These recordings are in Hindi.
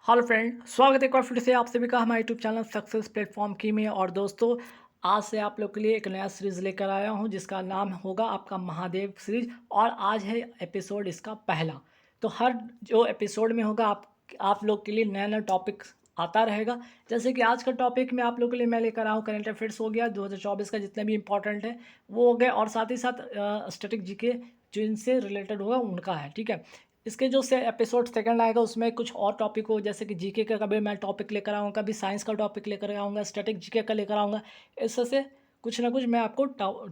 हेलो फ्रेंड, स्वागत है एक बार फिर से आप सभी का हमारे यूट्यूब चैनल सक्सेस प्लेटफॉर्म की में। और दोस्तों, आज से आप लोग के लिए एक नया सीरीज़ लेकर आया हूं जिसका नाम होगा आपका महादेव सीरीज। और आज है एपिसोड इसका पहला। तो हर जो एपिसोड में होगा आप लोग के लिए नया नया टॉपिक आता रहेगा। जैसे कि आज का टॉपिक में आप लोग के लिए मैं लेकर आया हूँ, करंट अफेयर्स हो गया 2024 का जितने भी इंपॉर्टेंट है वो हो गए, और साथ ही साथ स्टैटिक जीके जो इनसे रिलेटेड होगा उनका है। ठीक है, इसके जो से एपिसोड सेकंड आएगा उसमें कुछ और टॉपिक हो, जैसे कि जीके का कभी मैं टॉपिक लेकर आऊँगा, कभी साइंस का टॉपिक लेकर आऊँगा, स्टैटिक जीके का लेकर आऊँगा। इससे से कुछ ना कुछ मैं आपको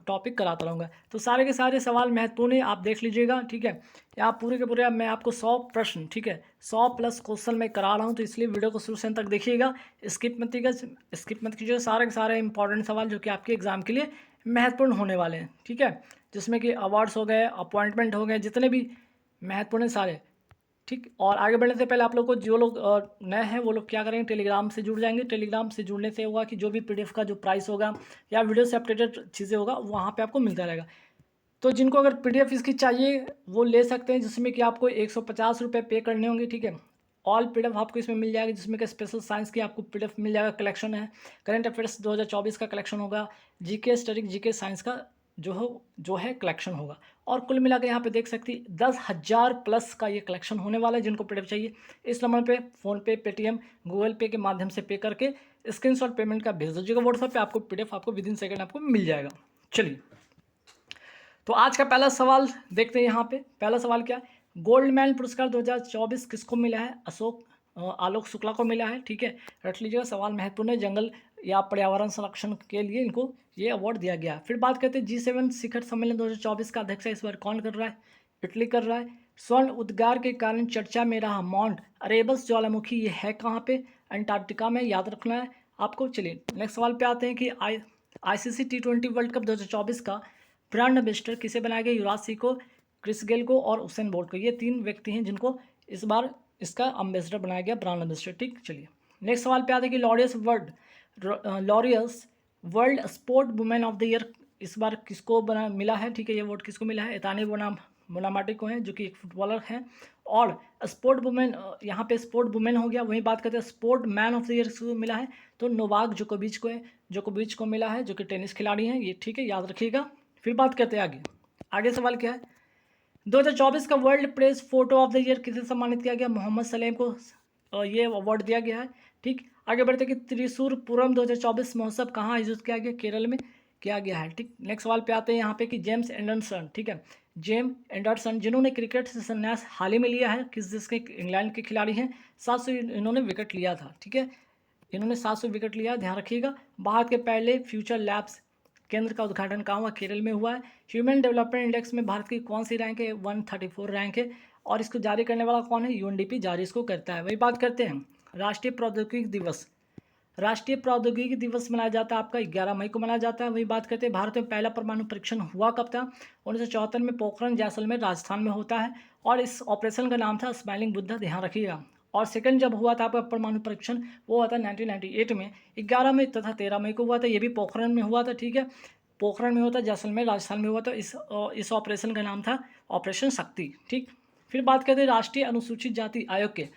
टॉपिक कराता रहूँगा। तो सारे के सारे सवाल महत्वपूर्ण है, आप देख लीजिएगा। ठीक है, यहाँ पूरे के पूरे अब मैं आपको 100 प्रश्न, ठीक है, 100 प्लस क्वेश्चन मैं करा रहा हूँ, तो इसलिए वीडियो को शुरू से अंत तक देखिएगा। स्किप मत कीजिए। सारे के सारे इंपॉर्टेंट सवाल जो कि आपके एग्जाम के लिए महत्वपूर्ण होने वाले हैं। ठीक है, जिसमें कि अवार्ड्स हो गए, अपॉइंटमेंट हो गए, जितने भी महत्वपूर्ण है सारे। ठीक, और आगे बढ़ने से पहले आप लोग को जो लोग नए हैं वो लोग क्या करेंगे, टेलीग्राम से जुड़ जाएंगे। टेलीग्राम से जुड़ने से होगा कि जो भी पीडीएफ का जो प्राइस होगा या वीडियो से अपडेटेड चीज़ें होगा वहाँ पे आपको मिलता रहेगा। तो जिनको अगर पीडीएफ इसकी चाहिए वो ले सकते हैं, जिसमें कि आपको 150 रुपये पे करने होंगे। ठीक है, ऑल पीडीएफ आपको इसमें मिल जाएगा, जिसमें कि स्पेशल साइंस की आपको पीडीएफ मिल जाएगा। कलेक्शन है, करंट अफेयर्स 2024 का कलेक्शन होगा, जीके स्टैटिक जीके साइंस का जो है कलेक्शन होगा। और कुल मिला के यहाँ पे देख सकती 10,000 प्लस का ये कलेक्शन होने वाला है। जिनको पीडीएफ चाहिए इस नंबर पे फ़ोनपे, पेटीएम, गूगल पे के माध्यम से पे करके स्क्रीनशॉट पेमेंट का भेज दीजिएगा व्हाट्सएप पे, आपको पीडीएफ आपको विद इन सेकेंड आपको मिल जाएगा। चलिए, तो आज का पहला सवाल देखते हैं। यहाँ पे पहला सवाल क्या है, गोल्ड मेडल पुरस्कार 2024 किसको मिला है? आलोक शुक्ला को मिला है। ठीक है, रख लीजिएगा, सवाल महत्वपूर्ण है। जंगल या पर्यावरण संरक्षण के लिए इनको ये अवार्ड दिया गया है। फिर बात करते हैं G7 शिखर सम्मेलन 2024 का अध्यक्ष इस बार कौन कर रहा है? इटली कर रहा है। स्वर्ण उद्गार के कारण चर्चा में रहा माउंट अरेबस ज्वालामुखी, ये है कहाँ पे? अंटार्कटिका में, याद रखना है आपको। चलिए नेक्स्ट सवाल पे आते हैं कि ICC T20 वर्ल्ड कप 2024 का ब्रांड एम्बेसडर किसे बनाया गया? युवराज सिंह को, क्रिस गेल को और उसेन बोल्ट को। ये 3 व्यक्ति हैं जिनको इस बार इसका एम्बेसडर बनाया गया, ब्रांड एम्बेसडर। ठीक, चलिए नेक्स्ट सवाल पे आते हैं कि Laureus world sport women of the year इस बार किसको बना मिला है? ठीक है, ये अवार्ड किसको मिला है? एताने बोनामाटी को है, जो कि एक फुटबॉलर हैं। और स्पोर्ट वुमेन, यहाँ पे स्पोर्ट वुमेन हो गया। वहीं बात करते हैं sport man of the year किसको मिला है? तो नोवाक जोकोविच को है, जोकोविच को मिला है, जो कि टेनिस खिलाड़ी हैं ये। ठीक है, याद रखिएगा। फिर बात करते हैं आगे। आगे सवाल क्या है, 2024 का world press photo of the year किसे सम्मानित किया गया? मोहम्मद सलेम को ये अवार्ड दिया गया है। ठीक, आगे बढ़ते कि त्रिशूरपुरम 2024 महोत्सव कहाँ आयोजित किया गया? केरल में किया गया है। ठीक, नेक्स्ट सवाल पे आते हैं यहाँ पे कि जेम्स एंडरसन, ठीक है, जेम एंडरसन जिन्होंने क्रिकेट से संन्यास हाल ही में लिया है, किस देश के? इंग्लैंड के खिलाड़ी हैं। 700 इन्होंने विकेट लिया था। ठीक है, इन्होंने 700 विकेट लिया, ध्यान रखिएगा। भारत के पहले फ्यूचर लैब्स केंद्र का उद्घाटन कहाँ हुआ? केरल में हुआ है। ह्यूमन डेवलपमेंट इंडेक्स में भारत की कौन सी रैंक है? 134 रैंक है। और इसको जारी करने वाला कौन है? यूएनडीपी जारी इसको करता है। वही बात करते हैं राष्ट्रीय प्रौद्योगिकी दिवस। राष्ट्रीय प्रौद्योगिकी दिवस मनाया जाता है आपका 11 मई को मनाया जाता है। वही बात करते हैं भारत में पहला परमाणु परीक्षण हुआ कब था? 1974 में, पोखरण जैसलमेर राजस्थान में होता है। और इस ऑपरेशन का नाम था स्माइलिंग बुद्धा, ध्यान रखिएगा। और सेकंड जब हुआ था आपका परमाणु परीक्षण वो हुआ था 1998 में, 11 मई तथा 13 मई को हुआ था। ये भी पोखरण में हुआ था। ठीक है, पोखरण में होता है, जैसलमेर राजस्थान में हुआ था। इस ऑपरेशन का नाम था ऑपरेशन शक्ति। ठीक, फिर बात करते हैं राष्ट्रीय अनुसूचित जाति आयोग के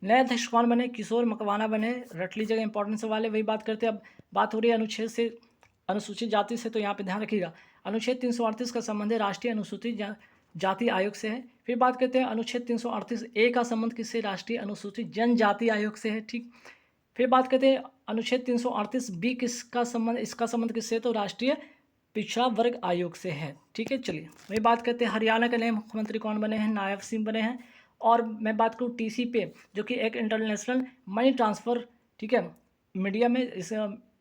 नए अध्यक्ष कौन बने? किशोर मकवाना बने, रट लीजिएगा, इंपॉर्टेंट सवाल है। वही बात करते हैं, अब बात हो रही है अनुच्छेद से, अनुसूचित जाति से, तो यहाँ पे ध्यान रखिएगा अनुच्छेद 338 का संबंध है राष्ट्रीय अनुसूचित जाति आयोग से है। फिर बात करते हैं अनुच्छेद 338 ए का संबंध किससे? राष्ट्रीय अनुसूचित जनजाति आयोग से है। ठीक, फिर बात करते हैं अनुच्छेद 338 बी किसका संबंध, इसका संबंध किससे? तो राष्ट्रीय पिछड़ा वर्ग आयोग से है। ठीक है, चलिए वही बात करते हैं हरियाणा के नए मुख्यमंत्री कौन बने हैं? नायब सिंह बने हैं। और मैं बात करूँ टीसी पे, जो कि एक इंटरनेशनल मनी ट्रांसफ़र, ठीक है, मीडिया में इस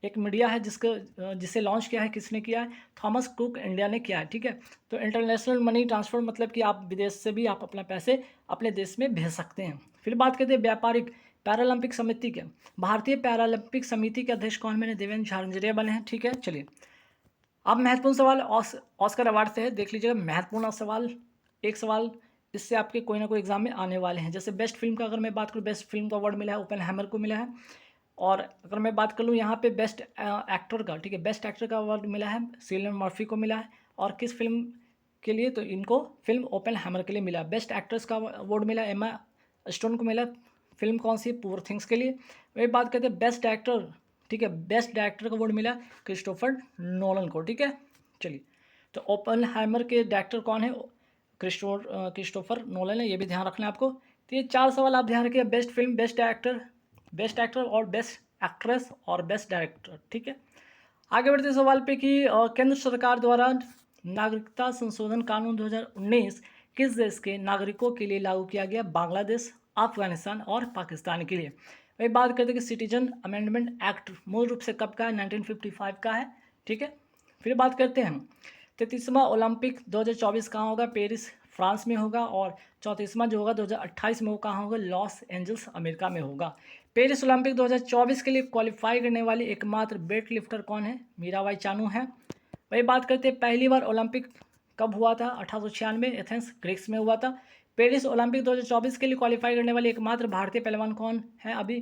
एक मीडिया है जिसे लॉन्च किया है, किसने किया है? थॉमस कुक इंडिया ने किया है। ठीक है, तो इंटरनेशनल मनी ट्रांसफ़र मतलब कि आप विदेश से भी आप अपना पैसे अपने देश में भेज सकते हैं। फिर बात करते हैं व्यापारिक पैरालंपिक समिति के, भारतीय पैरालंपिक समिति के अध्यक्ष कौन बने? देवेंद्र झांझरिया बने हैं। ठीक है, चलिए अब महत्वपूर्ण सवाल ऑस्कर अवार्ड से है, देख लीजिएगा। महत्वपूर्ण सवाल, एक सवाल इससे आपके कोई ना कोई एग्जाम में आने वाले हैं। जैसे बेस्ट फिल्म का अगर मैं बात करूँ, बेस्ट फिल्म का अवार्ड मिला है ओपेनहाइमर को मिला है। और अगर मैं बात कर लूँ यहाँ पे बेस्ट एक्टर का, ठीक है, बेस्ट एक्टर का अवार्ड मिला है सिलियन मर्फी को मिला है। और किस फिल्म के लिए? तो इनको फिल्म ओपेनहाइमर के लिए मिला। बेस्ट एक्ट्रेस का अवार्ड मिला एमा स्टोन को मिला फिल्म कौन सी? पुअर थिंग्स के लिए। वही बात करते हैं बेस्ट एक्टर, ठीक है, बेस्ट डायरेक्टर का अवार्ड मिला क्रिस्टोफर नोलन को, ठीक है। चलिए, तो ओपेनहाइमर के डायरेक्टर कौन है? क्रिस्टोफर नोलन है, ये भी ध्यान रखना है आपको। तो ये 4 सवाल आप ध्यान रखिए, बेस्ट फिल्म, बेस्ट एक्टर और बेस्ट एक्ट्रेस और बेस्ट डायरेक्टर, ठीक है। आगे बढ़ते सवाल पे कि केंद्र सरकार द्वारा नागरिकता संशोधन कानून 2019 किस देश के नागरिकों के लिए लागू किया गया? बांग्लादेश, अफगानिस्तान और पाकिस्तान के लिए। वही बात करते हैं कि सिटीजन अमेंडमेंट एक्ट मूल रूप से कब का है? 1955 का है, ठीक है। फिर बात करते हैं 33वां ओलंपिक 2024 कहाँ होगा? पेरिस, फ्रांस में होगा। और 34वां जो होगा 2028 में वो कहाँ होगा? लॉस एंजल्स, अमेरिका में होगा। पेरिस ओलंपिक 2024 के लिए क्वालिफाई करने वाली एकमात्र वेट लिफ्टर कौन है? मीराबाई चानू है। वही बात करते हैं पहली बार ओलंपिक कब हुआ था? 1896 एथेंस, ग्रीस में हुआ था। पेरिस ओलंपिक 2024 के लिए क्वालिफाई करने वाले एकमात्र भारतीय पहलवान कौन है अभी?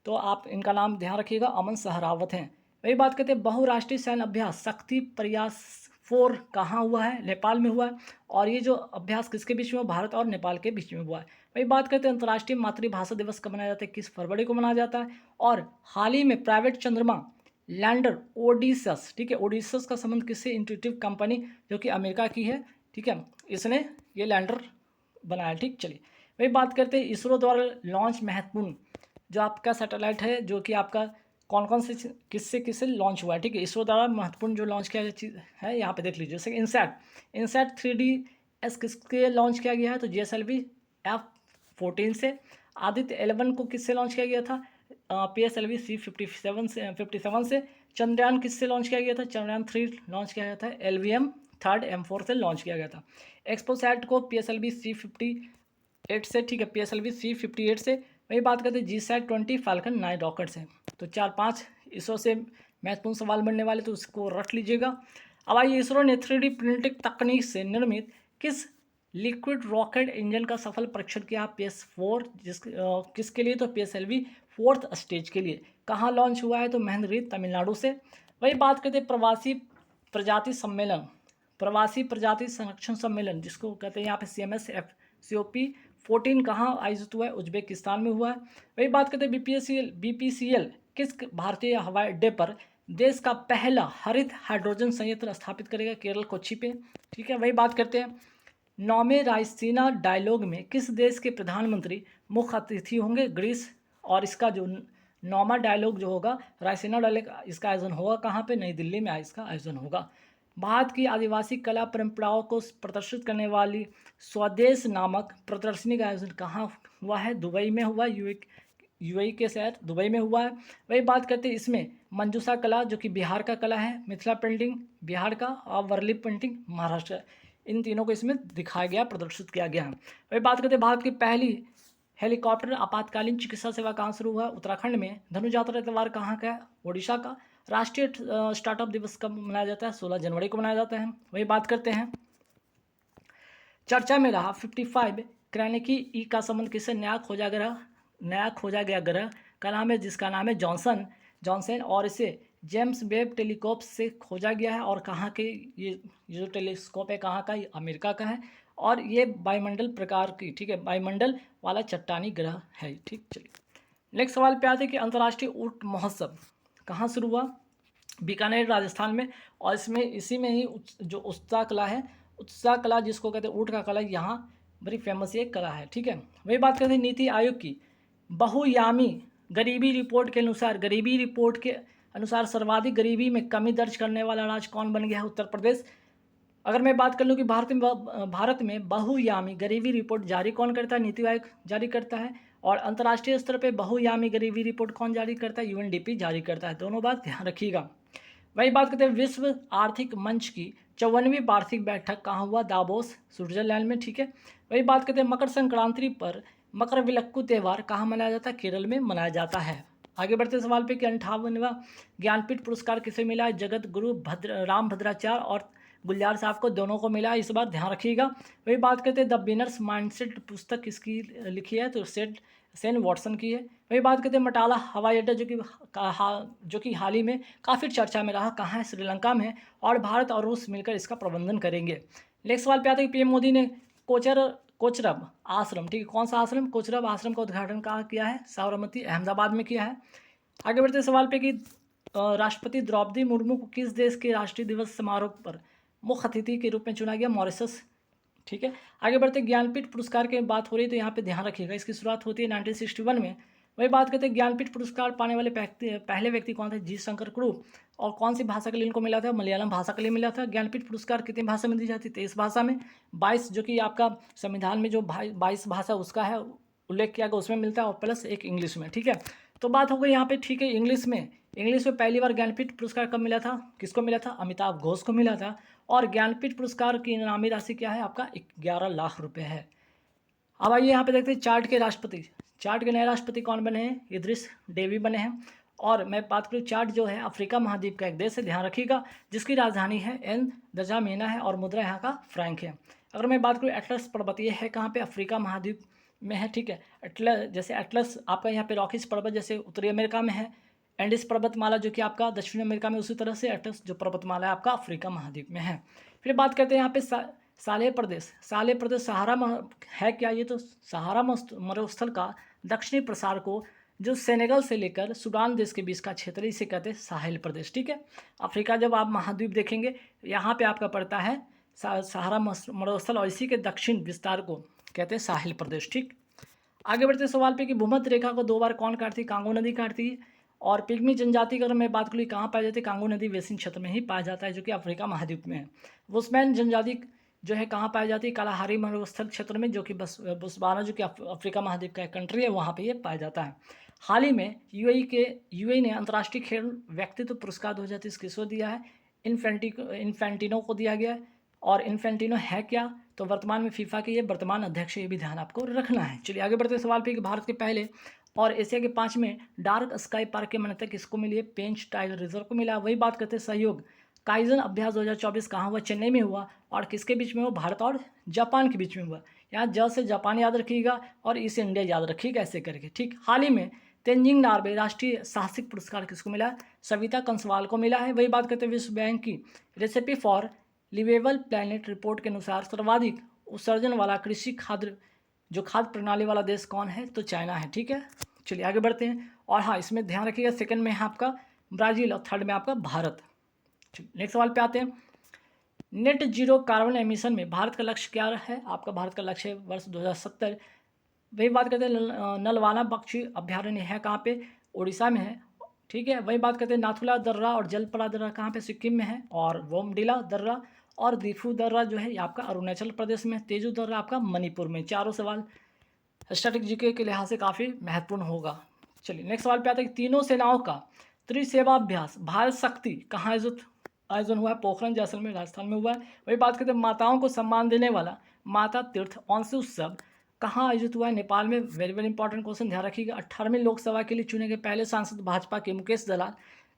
तो आप इनका नाम ध्यान रखिएगा, अमन सहरावत हैं। वही बात करते हैं बहुराष्ट्रीय सैन्य अभ्यास शक्ति प्रयास 4 कहाँ हुआ है? नेपाल में हुआ है। और ये जो अभ्यास किसके बीच में हुआ? भारत और नेपाल के बीच में हुआ है। वही बात करते हैं अंतर्राष्ट्रीय मातृभाषा दिवस कब मनाया जाता है? किस फरवरी को मनाया जाता है? और हाल ही में प्राइवेट चंद्रमा लैंडर ओडिसस, ठीक है, ओडिसस का संबंध किससे? इंट्यूटिव कंपनी जो कि अमेरिका की है, ठीक है, इसने ये लैंडर बनाया, ठीक। चलिए, वही बात करते हैं इसरो द्वारा लॉन्च महत्वपूर्ण जो आपका सैटेलाइट है, जो कि आपका कौन कौन से किससे किससे लॉन्च हुआ है, ठीक है। इसरो द्वारा महत्वपूर्ण जो लॉन्च किया गया चीज़ है यहाँ पे देख लीजिए, जैसे इनसैट 3DS किसके लॉन्च किया गया है? तो GSLV F-14 से। आदित्य 11 को किससे लॉन्च किया गया था? PSLV C-57 से। चंद्रयान किससे लॉन्च किया गया था? चंद्रयान 3 लॉन्च किया गया था LVM 3rd M4 से लॉन्च किया गया था। एक्सपोसैट को PSLV C-58 से, ठीक है, PSLV C-58 से। वही बात करते हैं GSAT-20 फाल्कन 9 रॉकेट से। तो 4-5 इसरो से महत्वपूर्ण सवाल बनने वाले, तो उसको रख लीजिएगा। अब आइए, इसरो ने 3D प्रिंटिंग तकनीक से निर्मित किस लिक्विड रॉकेट इंजन का सफल परीक्षण किया? PS4 किसके लिए? तो PSLV 4th स्टेज के लिए। कहाँ लॉन्च हुआ है? तो महेंद्रगिरी, तमिलनाडु से। वही बात करते हैं प्रवासी प्रजाति संरक्षण सम्मेलन, जिसको कहते हैं यहाँ पे CMS-FCOP 14 कहाँ आयोजित हुआ है? उज्बेकिस्तान में हुआ है। वही बात करते हैं BPCL किस भारतीय हवाई अड्डे पर देश का पहला हरित हाइड्रोजन संयंत्र स्थापित करेगा? केरल, कोच्चि पे, ठीक है। वही बात करते हैं 9वें रायसीना डायलॉग में किस देश के प्रधानमंत्री मुख्य अतिथि होंगे? ग्रीस। और इसका जो 9वां डायलॉग जो होगा रायसीना डायलॉग, इसका आयोजन होगा कहाँ पे? नई दिल्ली में इसका आयोजन होगा। भारत की आदिवासी कला परंपराओं को प्रदर्शित करने वाली स्वदेश नामक प्रदर्शनी का आयोजन कहाँ हुआ है? दुबई में हुआ, यूएई के शहर दुबई में हुआ है। वही बात करते हैं इसमें मंजूषा कला जो कि बिहार का कला है, मिथिला पेंटिंग बिहार का और वर्ली पेंटिंग महाराष्ट्र, इन तीनों को इसमें दिखाया गया, प्रदर्शित किया गया है। वही बात करते हैं भारत की पहली हेलीकॉप्टर आपातकालीन चिकित्सा सेवा कहाँ शुरू हुआ? उत्तराखंड में। धनुजात्रा त्यौहार कहाँ का है? ओडिशा का। राष्ट्रीय स्टार्टअप दिवस कब मनाया जाता है? 16 जनवरी को मनाया जाता है। वही बात करते हैं चर्चा में रहा 55 क्रैनिकी ई का संबंध किससे? नया खोजा गया ग्रह का नाम है, जिसका नाम है जॉनसन, और इसे जेम्स वेब टेलीस्कोप से खोजा गया है। और कहाँ के ये जो टेलीस्कोप है कहाँ का? ये अमेरिका का है। और ये वायुमंडल प्रकार की, ठीक है, वायुमंडल वाला चट्टानी ग्रह है, ठीक। चलिए, नेक्स्ट सवाल पे आते हैं कि अंतर्राष्ट्रीय ऊँट महोत्सव कहाँ शुरू हुआ? बीकानेर, राजस्थान में। और इसमें इसी में ही जो उत्साह कला है, उत्साह कला जिसको कहते हैं ऊँट का कला, यहाँ बड़ी फेमस ये कला है, ठीक है। वही बात करते हैं नीति आयोग की बहुआयामी गरीबी रिपोर्ट के अनुसार सर्वाधिक गरीबी में कमी दर्ज करने वाला राज्य कौन बन गया है? उत्तर प्रदेश। अगर मैं बात कर लूँ कि भारत में बहुआयामी गरीबी रिपोर्ट जारी कौन करता है? नीति आयोग जारी करता है। और अंतर्राष्ट्रीय स्तर पे बहुआयामी गरीबी रिपोर्ट कौन जारी करता है? UNDP जारी करता है। दोनों बात ध्यान रखिएगा। वही बात करते हैं विश्व आर्थिक मंच की 54वीं वार्षिक बैठक कहाँ हुआ? दावोस, स्विट्जरलैंड में, ठीक है। वही बात करते हैं मकर संक्रांति पर मकरविलक्कू त्यौहार कहाँ मनाया जाता है? केरल में मनाया जाता है। आगे बढ़ते सवाल पे कि 58वां ज्ञानपीठ पुरस्कार किसे मिला है? जगत गुरु राम भद्राचार्य और गुलजार साहब को, दोनों को मिला है, इस बार ध्यान रखिएगा। वही बात करते हैं द बिनर्स माइंडसेट पुस्तक किसकी लिखी है? तो सेन वॉटसन की है। वही बात करते हैं मटाला हवाई अड्डा जो कि हाल ही में काफ़ी चर्चा में रहा, कहाँ है? श्रीलंका में है। और भारत और रूस मिलकर इसका प्रबंधन करेंगे। नेक्स्ट सवाल पे आते हैं कि PM मोदी ने कोचर कोचरब आश्रम, ठीक है, कौन सा आश्रम? कोचरब आश्रम का उद्घाटन कहाँ किया है? साबरमती अहमदाबाद में किया है। आगे बढ़ते हैं सवाल पे कि राष्ट्रपति द्रौपदी मुर्मू को किस देश के राष्ट्रीय दिवस समारोह पर मुख्य अतिथि के रूप में चुना गया? मॉरिशस, ठीक है। आगे बढ़ते ज्ञानपीठ पुरस्कार की बात हो रही है तो यहाँ पे ध्यान रखिएगा, इसकी शुरुआत होती है 1961 में। वही बात करते हैं ज्ञानपीठ पुरस्कार पाने वाले पहले व्यक्ति कौन थे? जी शंकर कुरुप। और कौन सी भाषा के लिए इनको मिला था? मलयालम भाषा के लिए मिला था। ज्ञानपीठ पुरस्कार कितनी भाषा में दी जाती है? 23 भाषा में। 22 जो कि आपका संविधान में जो 22 भाषा उसका है उल्लेख किया गया उसमें मिलता है, और प्लस एक इंग्लिश में, ठीक है। तो बात हो गई यहाँ पे, ठीक है, इंग्लिश में पहली बार ज्ञानपीठ पुरस्कार कब मिला था? किसको मिला था? अमिताभ घोष को मिला था। और ज्ञानपीठ पुरस्कार की इनामी राशि क्या है? आपका 11 लाख रुपए है। अब आइए यहाँ पे देखते हैं चार्ट के राष्ट्रपति। चार्ट के नए राष्ट्रपति कौन बने हैं? इद्रिस डेवी बने हैं। और मैं बात करूँ, चार्ट जो है अफ्रीका महाद्वीप का एक देश है, ध्यान रखिएगा, जिसकी राजधानी है एन दजामेना है और मुद्रा यहाँ का फ्रैंक है। अगर मैं बात करूँ एटलस पर्वत, ये है कहाँ पे? अफ्रीका महाद्वीप में है, ठीक है। एटलस, जैसे एटलस आपका यहाँ पे रॉकीज पर्वत जैसे उत्तरी अमेरिका में है, एंडिस पर्वतमाला जो कि आपका दक्षिण अमेरिका में, उसी तरह से एटलस जो पर्वतमाला है आपका अफ्रीका महाद्वीप में है। फिर बात करते हैं यहाँ पे सालेह प्रदेश। सालेह प्रदेश सहारा है क्या? ये तो सहारा मरुस्थल का दक्षिणी प्रसार को जो सेनेगल से लेकर सूडान देश के बीच का क्षेत्र, इसे कहते हैं साहेल प्रदेश, ठीक है। अफ्रीका जब आप महाद्वीप देखेंगे यहाँ पे आपका पड़ता है सहारा मरुस्थल, और इसी के दक्षिण विस्तार को कहते हैं साहिल प्रदेश, ठीक। आगे बढ़ते सवाल पे कि भूमध्य रेखा को 2 बार कौन काटती है? कांगो नदी काटती है। और पिग्मी जनजाति की अगर मैं बात करूँ कहाँ पाई जाती है? कांगो नदी बेसिन क्षेत्र में ही पाया जाता है, जो कि अफ्रीका महाद्वीप में है। वुस्मैन जनजाति जो है कहाँ पाई जाती है? कालाहारी मरुस्थल क्षेत्र में, जो कि बोत्सवाना जो कि अफ्रीका महाद्वीप का एक कंट्री है, वहाँ पे ये पाया जाता है। हाल ही में यूएई ने अंतर्राष्ट्रीय खेल व्यक्तित्व पुरस्कार 2023 किसको दिया है? इन्फेंटिनो को दिया गया है। और इन्फेंटिनो है क्या? तो वर्तमान में फीफा के ये वर्तमान अध्यक्ष, ये भी ध्यान आपको रखना है। चलिए आगे बढ़ते सवाल पे कि भारत के पहले और एशिया के 5वें डार्क स्काई पार्क की मान्यता किसको मिली है? पेंच टाइगर रिजर्व को मिला। वही बात करते हैं सहयोग काइजन अभ्यास 2024 कहाँ हुआ? चेन्नई में हुआ। और किसके बीच में हुआ? भारत और जापान के बीच में हुआ। यहाँ ज से जापान याद रखिएगा और इस इंडिया याद रखिएगा ऐसे करके, ठीक। हाल ही में तेंजिंग नार्वे राष्ट्रीय साहसिक पुरस्कार किसको मिला? सविता कंसवाल को मिला है। वही बात करते हैं विश्व बैंक की recipe for liveable planet report के अनुसार सर्वाधिक उत्सर्जन वाला कृषि खाद्य प्रणाली वाला देश कौन है? तो चाइना है, ठीक है। चलिए आगे बढ़ते हैं। और हाँ, इसमें ध्यान रखिएगा, सेकंड में है आपका ब्राज़ील और थर्ड में आपका भारत। नेक्स्ट सवाल पे आते हैं। नेट जीरो कार्बन एमिशन में भारत का लक्ष्य क्या है? आपका भारत का लक्ष्य है वर्ष 2070। वही बात करते हैं नलवाना पक्षी अभ्यारण्य है कहाँ पे? उड़ीसा में है, ठीक है। वही बात करते हैं नाथुला दर्रा और जलपरा दर्रा कहाँ पे? सिक्किम में है। और वोमडिला दर्रा और दीफू दर्रा जो है ये आपका अरुणाचल प्रदेश में। तेजू दर्रा आपका मणिपुर में। चारों सवाल स्टैटिक जीके के लिहाज से काफ़ी महत्वपूर्ण होगा। चलिए नेक्स्ट सवाल पे आते हैं कि तीनों सेनाओं का त्रिसेवाभ्यास भारत शक्ति कहाँ आयोजन हुआ है? पोखरण जैसलमेर राजस्थान में हुआ है। वही बात करते हैं माताओं को सम्मान देने वाला माता तीर्थ औंसी उत्सव कहाँ आयोजित हुआ है? नेपाल में। वेरी वेरी इंपॉर्टेंट क्वेश्चन, ध्यान रखिएगा। 18वीं लोकसभा के लिए चुने गए पहले सांसद भाजपा के मुकेश दलाल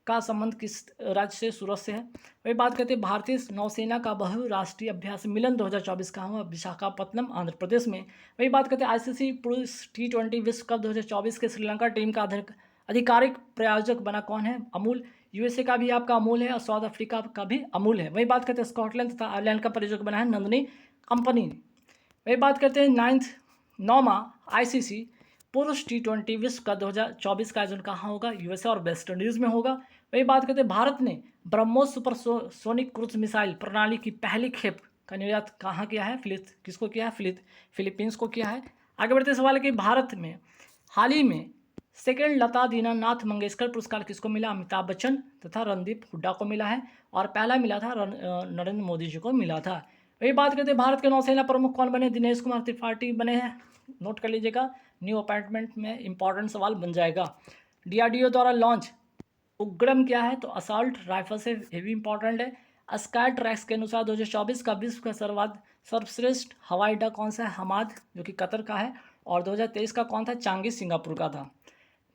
का संबंध किस राज्य से? सूरत से है। वही बात करते हैं भारतीय नौसेना का बहुराष्ट्रीय अभ्यास मिलन 2024 कहाँ हुआ? विशाखापत्तनम आंध्र प्रदेश में। वही बात करते हैं आईसीसी पुरुष T20 विश्व कप 2024 के श्रीलंका टीम का आधिकारिक प्रायोजक बना कौन है? अमूल। यूएसए का भी आपका अमूल है और साउथ अफ्रीका का भी अमूल है। वही बात करते हैं स्कॉटलैंड तथा आयरलैंड का प्रायोजक बना है नंदनी कंपनी। वही बात करते हैं 9वां आईसीसी पुरुष T20 विश्व का 2024 का आयोजन कहाँ होगा? यूएसए और वेस्ट इंडीज़ में होगा। वही बात करते हैं भारत ने ब्रह्मोस सुपरसोनिक क्रूज मिसाइल प्रणाली की पहली खेप का निर्यात कहाँ किया है? किसको किया है? फिलीपींस को किया है। आगे बढ़ते सवाल है कि भारत में हाल ही में सेकेंड लता दीनानाथ मंगेशकर पुरस्कार किसको मिला? अमिताभ बच्चन तथा रणदीप हुड्डा को मिला है। और पहला मिला था नरेंद्र मोदी जी को मिला था। वही बात करते हैं भारत के नौसेना प्रमुख कौन बने? दिनेश कुमार त्रिपाठी बने हैं, नोट कर लीजिएगा, न्यू अपॉइंटमेंट में इंपॉर्टेंट सवाल बन जाएगा। डीआरडीओ द्वारा लॉन्च उग्रम क्या है? तो असॉल्ट राइफल से, ये भी इंपॉर्टेंट है। स्काई ट्रैक्स के अनुसार 2024 का विश्व का सर्वश्रेष्ठ हवाई अड्डा कौन सा है? हमाद, जो कि कतर का है। और 2023 का कौन था? चांगी सिंगापुर का था।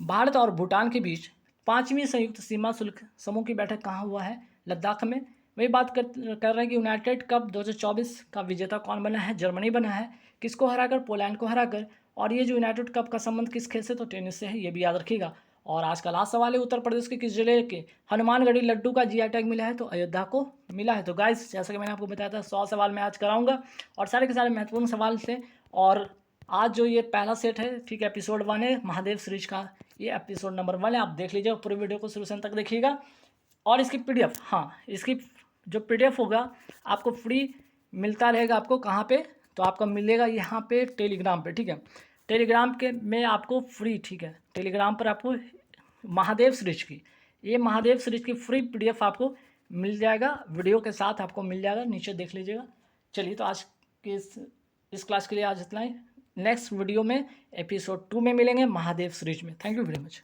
भारत और भूटान के बीच 5वीं संयुक्त सीमा शुल्क समूह की बैठक कहाँ हुआ है? लद्दाख में। वही बात कर रहे हैं कि यूनाइटेड कप 2024 का विजेता कौन बना है? जर्मनी बना है। किसको हराकर? पोलैंड को हराकर। और ये जो यूनाइटेड कप का संबंध किस खेल से? तो टेनिस से है, ये भी याद रखिएगा। और आज का लास्ट सवाल है, उत्तर प्रदेश के किस जिले के हनुमानगढ़ी लड्डू का जीआई टैग मिला है? तो अयोध्या को मिला है। तो गाइस, जैसा कि मैंने आपको बताया था 100 सवाल मैं आज कराऊंगा और सारे के सारे महत्वपूर्ण सवाल थे और आज जो ये पहला सेट है, ठीक है, एपिसोड 1 है महादेव सीरीज का, ये एपिसोड नंबर 1 है। आप देख लीजिएगा, पूरी वीडियो को शुरू से अंत तक देखिएगा। और इसकी पीडीएफ, हाँ, इसकी जो पीडीएफ होगा आपको फ्री मिलता रहेगा। आपको कहाँ पे? तो आपको मिलेगा यहाँ पे टेलीग्राम पे, ठीक है। टेलीग्राम के में आपको फ्री, ठीक है, टेलीग्राम पर आपको महादेव सीरीज की, ये महादेव सीरीज की फ्री पीडीएफ आपको मिल जाएगा, वीडियो के साथ आपको मिल जाएगा, नीचे देख लीजिएगा। चलिए, तो आज के इस क्लास के लिए आज इतना ही। नेक्स्ट वीडियो में एपिसोड 2 में मिलेंगे महादेव सीरीज में। Thank you very much.